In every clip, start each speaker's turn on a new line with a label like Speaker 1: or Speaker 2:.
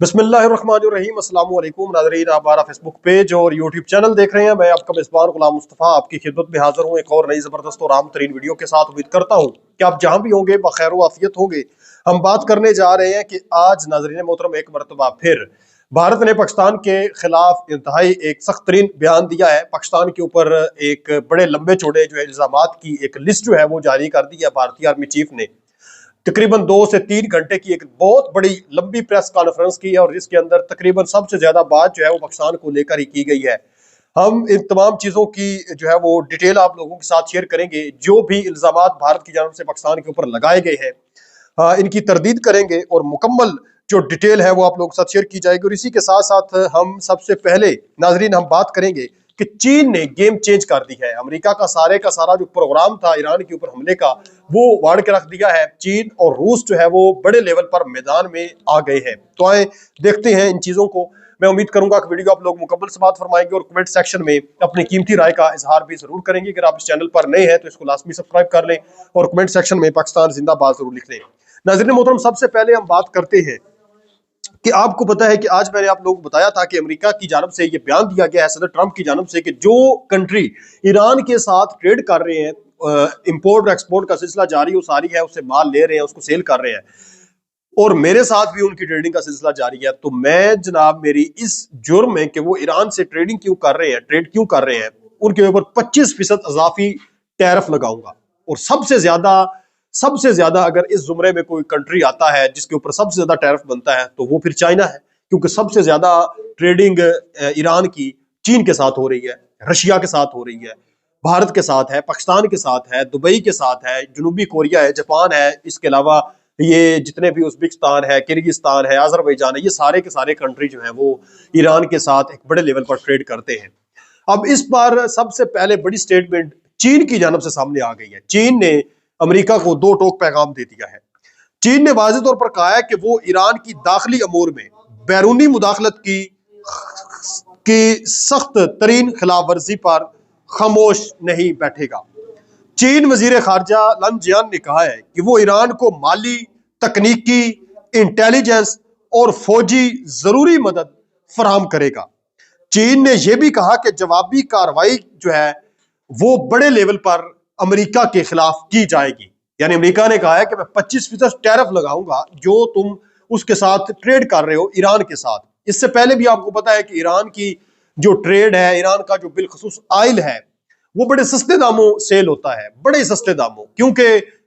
Speaker 1: बिस्मिल्लाहिर्रहमानिर्रहीम। अस्सलाम वालेकुम नाज़रीन, आप हमारा फेसबुक पेज और यूट्यूब चैनल देख रहे हैं। मैं आपका मेज़बान गुलाम मुस्तफ़ा आपकी खिदमत में हाजिर हूँ एक और नई ज़बरदस्त और आम तरीन वीडियो के साथ। उम्मीद करता हूँ कि आप जहाँ भी होंगे बखैर आफियत होंगे। हम बात करने जा रहे हैं कि आज नाज़रीन मोहतरम एक मरतबा फिर भारत ने पाकिस्तान के खिलाफ इंतहाई एक सख्त तरीन बयान दिया है। पाकिस्तान के ऊपर एक बड़े लंबे चौड़े जो है इल्ज़ामात की एक लिस्ट जो है वो जारी कर दी है भारतीय आर्मी चीफ ने। तकरीबन 2 से 3 घंटे की एक बहुत बड़ी लंबी प्रेस कॉन्फ्रेंस की है और जिसके अंदर तकरीबन सबसे ज्यादा बात जो है वो पाकिस्तान को लेकर ही की गई है। हम इन तमाम चीजों की जो है वो डिटेल आप लोगों के साथ शेयर करेंगे। जो भी इल्जामात भारत की जानब से पाकिस्तान के ऊपर लगाए गए हैं इनकी तरदीद करेंगे और मुकम्मल जो डिटेल है वो आप लोगों के साथ शेयर की जाएगी। और इसी के साथ साथ हम सबसे पहले नाजरीन हम बात करेंगे कि चीन ने गेम चेंज कर दी है। अमेरिका का सारा जो प्रोग्राम था ईरान के ऊपर हमले का वो वाड़ के रख दिया है। चीन और रूस जो है वो बड़े लेवल पर मैदान में आ गए हैं। तो आए देखते हैं इन चीजों को। मैं उम्मीद करूंगा कि वीडियो आप लोग मुकम्मल समाअत फरमाएंगे और कमेंट सेक्शन में अपनी कीमती राय का इजहार भी जरूर करेंगे। अगर आप इस चैनल पर नए हैं तो इसको लाजमी सब्सक्राइब कर लें और कमेंट सेक्शन में पाकिस्तान जिंदाबाद जरूर लिख लें। नाज़रीन मोहतरम, सबसे पहले हम बात करते हैं कि आपको पता है कि आज मैंने आप लोगों को बताया था कि अमेरिका की जानब से ये बयान दिया गया है सदर ट्रंप की जानब से कि जो कंट्री ईरान के साथ ट्रेड कर रहे हैं, इंपोर्ट और एक्सपोर्ट का सिलसिला जारी सारी है, उससे माल ले रहे हैं, उसको सेल कर रहे हैं और मेरे साथ भी उनकी ट्रेडिंग का सिलसिला जारी है, तो मैं जनाब मेरी इस जुर्म में कि वो ईरान से ट्रेड क्यों कर रहे हैं उनके ऊपर 25% इजाफी टैरिफ लगाऊंगा। और सबसे ज्यादा अगर इस जुमरे में कोई कंट्री आता है जिसके ऊपर सबसे ज्यादा टैरिफ बनता है तो वो फिर चाइना है, क्योंकि सबसे ज्यादा ट्रेडिंग ईरान की चीन के साथ हो रही है, रशिया के साथ हो रही है, भारत के साथ है, पाकिस्तान के साथ है, दुबई के साथ है, जनूबी कोरिया है, जापान है, इसके अलावा ये जितने भी उज्बेकिस्तान है, किर्गिस्तान है, अजरबैजान है, ये सारे के सारे कंट्री जो है वो ईरान के साथ एक बड़े लेवल पर ट्रेड करते हैं। अब इस बार सबसे पहले बड़ी स्टेटमेंट चीन की जानब से सामने आ गई है। चीन ने अमेरिका को दो टोक पैगाम दे दिया है। चीन ने वाज़ेह तौर पर कहा है कि वो ईरान की दाखिली अमूर में बैरूनी मुदाखलत की सख्त तरीन खिलाफ वर्जी पर खामोश नहीं बैठेगा। चीन वजीर खारजा लन जियान ने कहा है कि वो ईरान को माली, तकनीकी, इंटेलिजेंस और फौजी जरूरी मदद फराहम करेगा। चीन ने यह भी कहा कि जवाबी कार्रवाई जो है वो बड़े लेवल पर अमेरिका के खिलाफ की जाएगी। यानी अमेरिका ने कहा है कि मैं 25% टैरिफ लगाऊंगा जो तुम उसके साथ ट्रेड कर रहे हो ईरान के साथ। इससे पहले भी आपको पता है कि ईरान की जो ट्रेड है, ईरान का जो बिलखसूस आयल है वो बड़े सस्ते दामों सेल होता है, बड़े सस्ते दामों, क्योंकि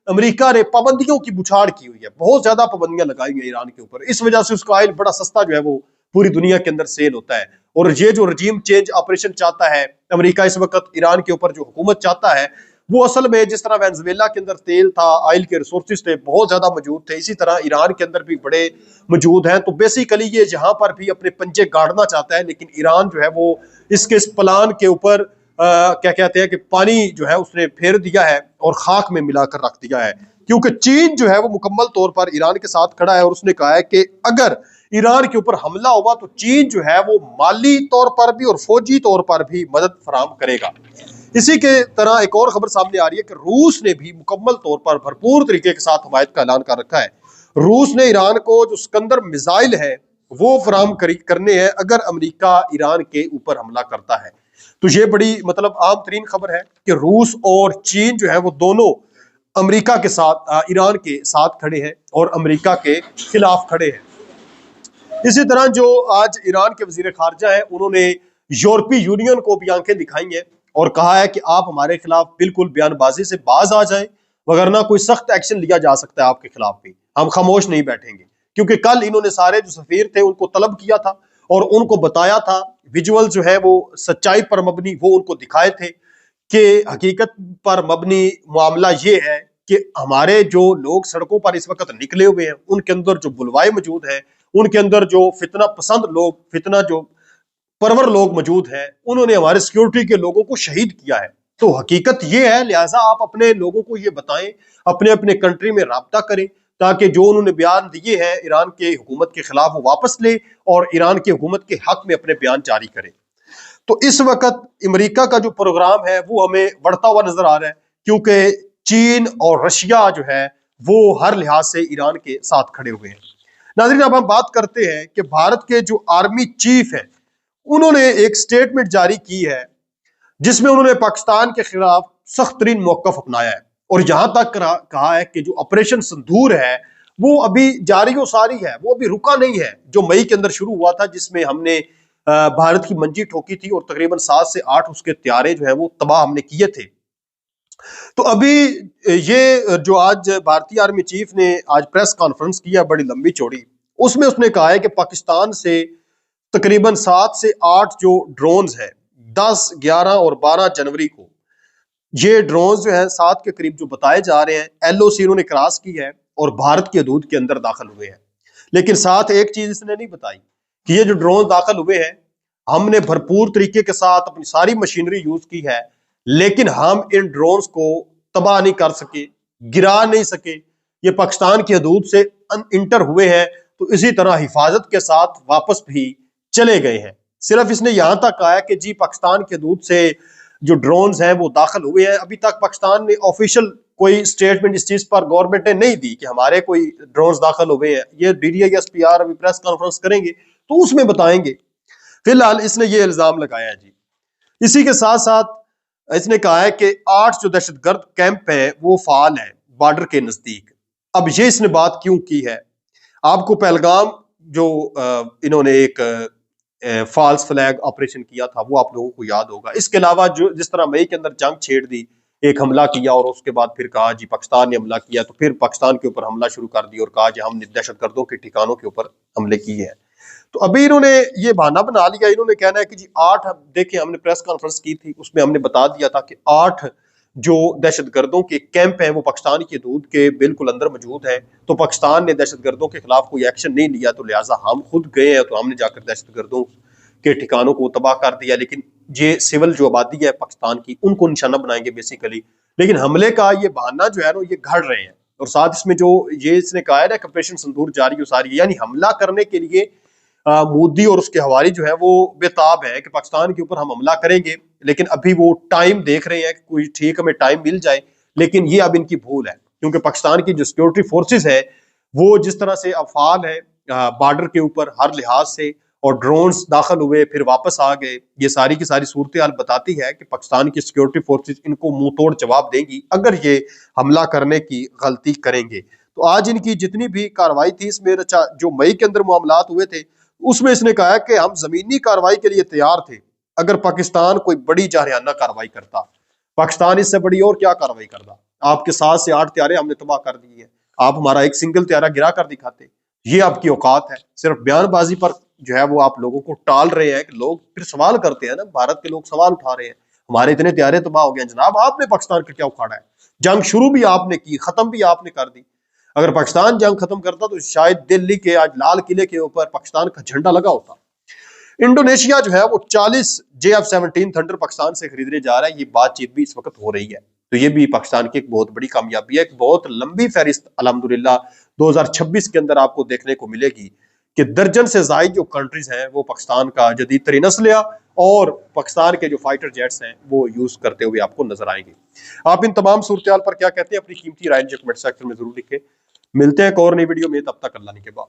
Speaker 1: अमेरिका ने पाबंदियों की बुछाड़ की हुई है, बहुत ज्यादा पाबंदियां लगाई हुई है ईरान के ऊपर। इस वजह से उसका आयल बड़ा सस्ता जो है वो पूरी दुनिया के अंदर सेल होता है। और ये जो रजीम चेंज ऑपरेशन चाहता है अमेरिका इस वक्त ईरान के ऊपर, जो हुकूमत चाहता है वो असल में जिस तरह वेनेजुएला के अंदर तेल था, आयल के रिसोर्सेज थे, बहुत ज्यादा मौजूद थे, इसी तरह ईरान के अंदर भी बड़े मौजूद हैं। तो बेसिकली ये जहां पर भी अपने पंजे गाड़ना चाहता है, लेकिन ईरान जो है वो इसके इस प्लान के ऊपर क्या कहते हैं कि पानी जो है उसने फेर दिया है और खाक में मिलाकर रख दिया है। क्योंकि चीन जो है वो मुकम्मल तौर पर ईरान के साथ खड़ा है और उसने कहा है कि अगर ईरान के ऊपर हमला हुआ तो चीन जो है वो माली तौर पर भी और फौजी तौर पर भी मदद फराहम करेगा। इसी के तरह एक और खबर सामने आ रही है कि रूस ने भी मुकम्मल तौर पर भरपूर तरीके के साथ हमायत का ऐलान कर रखा है। रूस ने ईरान को जो सिकंदर मिसाइल है वो फराहम करने हैं अगर अमेरिका ईरान के ऊपर हमला करता है। तो ये बड़ी आम तरीन खबर है कि रूस और चीन जो है वो दोनों अमेरिका के साथ, ईरान के साथ खड़े हैं और अमेरिका के खिलाफ खड़े हैं। इसी तरह जो आज ईरान के वजीर खारजा है उन्होंने यूरोपीय यूनियन को भी आंखें दिखाई हैं और कहा है कि आप हमारे खिलाफ बिल्कुल बयानबाजी से बाज आ जाएं, वगरना कोई सख्त एक्शन लिया जा सकता है आपके खिलाफ भी, हम खामोश नहीं बैठेंगे। क्योंकि कल इन्होंने सारे जो सफीर थे उनको तलब किया था और उनको बताया था, विजुअल जो है वो सच्चाई पर मबनी वो उनको दिखाए थे कि हकीकत पर मबनी मामला ये है कि हमारे जो लोग सड़कों पर इस वक्त निकले हुए हैं उनके अंदर जो बुलवाए मौजूद हैं, उनके अंदर जो फितना पसंद लोग, फितना जो परवर लोग मौजूद हैं, उन्होंने हमारे सिक्योरिटी के लोगों को शहीद किया है। तो हकीकत ये है, लिहाजा आप अपने लोगों को ये बताएं, अपने अपने कंट्री में राब्ता करें ताकि जो उन्होंने बयान दिए हैं ईरान के हुकूमत के खिलाफ वो वापस ले और ईरान की हुकूमत के हक में अपने बयान जारी करें। तो इस वक्त अमेरिका का जो प्रोग्राम है वो हमें बढ़ता हुआ नजर आ रहा है, क्योंकि चीन और रशिया जो है वो हर लिहाज से ईरान के साथ खड़े हुए हैं। नाज़रीन, अब हम बात करते हैं कि भारत के जो आर्मी चीफ है उन्होंने एक स्टेटमेंट जारी की है जिसमें उन्होंने पाकिस्तान के खिलाफ सख्त तरीन मौक़िफ़ अपनाया है और यहां तक कहा है कि जो ऑपरेशन सिंदूर है वो अभी जारी और सारी है, वो अभी रुका नहीं है, जो मई के अंदर शुरू हुआ था, जिसमें हमने भारत की मंजी ठोकी थी और तकरीबन 7 से 8 उसके त्यारे जो है वो तबाह हमने किए थे। तो अभी ये जो आज भारतीय आर्मी चीफ ने आज प्रेस कॉन्फ्रेंस किया बड़ी लंबी चौड़ी, उसमें उसने कहा है कि पाकिस्तान से तकरीबन 7 से 8 जो ड्रोन्स है 10, 11 और 12 जनवरी को ये ड्रोन्स जो है 7 के करीब जो बताए जा रहे हैं एलओसी उन्होंने क्रॉस की है और भारत की हदूद के अंदर दाखिल हुए हैं। लेकिन साथ एक चीज इसने नहीं बताई कि ये जो ड्रोन दाखिल हुए हैं हमने भरपूर तरीके के साथ अपनी सारी मशीनरी यूज की है, लेकिन हम इन ड्रोन्स को तबाह नहीं कर सके, गिरा नहीं सके। ये पाकिस्तान की हदूद से इंटर हुए हैं तो इसी तरह हिफाजत के साथ वापस भी चले गए हैं। सिर्फ इसने यहां तक कहा कि जी पाकिस्तान की हदूद से जो ड्रोन्स हैं वो दाखिल हुए हैं। अभी तक पाकिस्तान ने ऑफिशियल कोई स्टेटमेंट इस चीज पर गवर्नमेंट ने नहीं दी कि हमारे कोई ड्रोन्स दाखिल हुए हैं। ये DDISPR अभी प्रेस कॉन्फ्रेंस करेंगे तो उसमें बताएंगे। फिलहाल इसने ये इल्जाम लगाया है जी। इसी के साथ साथ इसने कहा है कि 8 जो दहशतगर्द कैंप है वो फाल है बॉर्डर के नजदीक। अब ये इसने बात क्यों की है? आपको पहलगाम जो इन्होंने एक फॉल्स फ्लैग ऑपरेशन किया था वो आप लोगों को याद होगा। इसके अलावा जो जिस तरह मई के अंदर जंग छेड़ दी, एक हमला किया और उसके बाद फिर कहा जी पाकिस्तान ने हमला किया, तो फिर पाकिस्तान के ऊपर हमला शुरू कर दिया और कहा जी हमने दहशतगर्दों के ठिकानों के ऊपर हमले किए हैं। तो अभी इन्होंने ये बहाना बना लिया, इन्होंने कहना है कि जी 8 देखिए हमने प्रेस कॉन्फ्रेंस की थी उसमें हमने बता दिया था कि 8 जो दहशतगर्दों के कैंप हैं वो पाकिस्तान की हदूद के बिल्कुल अंदर मौजूद है। तो पाकिस्तान ने दहशतगर्दों के खिलाफ कोई एक्शन नहीं लिया, तो लिहाजा हम खुद गए हैं तो हमने जाकर दहशतगर्दों के ठिकानों को तबाह कर दिया। लेकिन ये सिविल जो आबादी है पाकिस्तान की उनको निशाना बनाएंगे बेसिकली। लेकिन हमले का ये बहाना जो है ना ये घड़ रहे हैं। और साथ इसमें जो ये इसने कहा है ना ऑपरेशन सिंदूर जारी सारी, यानी हमला करने के लिए मोदी और उसके हवारी जो है वो बेताब है कि पाकिस्तान के ऊपर हम हमला करेंगे, लेकिन अभी वो टाइम देख रहे हैं कि कोई ठीक हमें टाइम मिल जाए। लेकिन ये अब इनकी भूल है क्योंकि पाकिस्तान की जो सिक्योरिटी फोर्सेस है वो जिस तरह से अफाल है बॉर्डर के ऊपर हर लिहाज से, और ड्रोन्स दाखिल हुए फिर वापस आ गए, ये सारी की सारी सूरत हाल बताती है कि पाकिस्तान की सिक्योरिटी फोर्सेस इनको मुंह तोड़ जवाब देंगी अगर ये हमला करने की गलती करेंगे। तो आज इनकी जितनी भी कार्रवाई थी इसमें जो मई के अंदर मामलात हुए थे उसमें इसने कहा है कि हम जमीनी कार्रवाई के लिए तैयार थे अगर पाकिस्तान कोई बड़ी जारहाना कार्रवाई करता। पाकिस्तान इससे बड़ी और क्या कार्रवाई करता? आपके 7 से 8 त्यारे हमने तबाह कर दिए हैं, आप हमारा एक सिंगल त्यारा गिरा कर दिखाते। ये आपकी औकात है। सिर्फ बयानबाजी पर जो है वो आप लोगों को टाल रहे हैं कि लोग फिर सवाल करते हैं ना, भारत के लोग सवाल उठा रहे हैं हमारे इतने त्यारे तबाह हो गए। जनाब आपने पाकिस्तान का क्या उखाड़ा है? जंग शुरू भी आपने की, खत्म भी आपने कर दी। अगर पाकिस्तान जंग खत्म करता तो शायद दिल्ली के आज लाल किले के ऊपर पाकिस्तान का झंडा लगा होता। इंडोनेशिया जो है वो 40 JF-17 थंडर पाकिस्तान से खरीदने जा रहा है। ये बातचीत भी इस वक्त हो रही है, तो ये भी पाकिस्तान की एक बहुत बड़ी कामयाबी है। एक बहुत लंबी फहरिस्त अल्हम्दुलिल्लाह 2026 के अंदर आपको देखने को मिलेगी कि दर्जन से ज्यादा जो कंट्रीज हैं वो पाकिस्तान का जदीद तरीन असलहा और पाकिस्तान के जो फाइटर जेट्स हैं वो यूज करते हुए आपको नजर आएंगे। आप इन तमाम सूरत पर क्या कहते हैं? अपनी कीमती राय कमेंट सेक्शन में जरूर लिखें। मिलते हैं एक और नई वीडियो में, तब तक अल्लाह के बाद।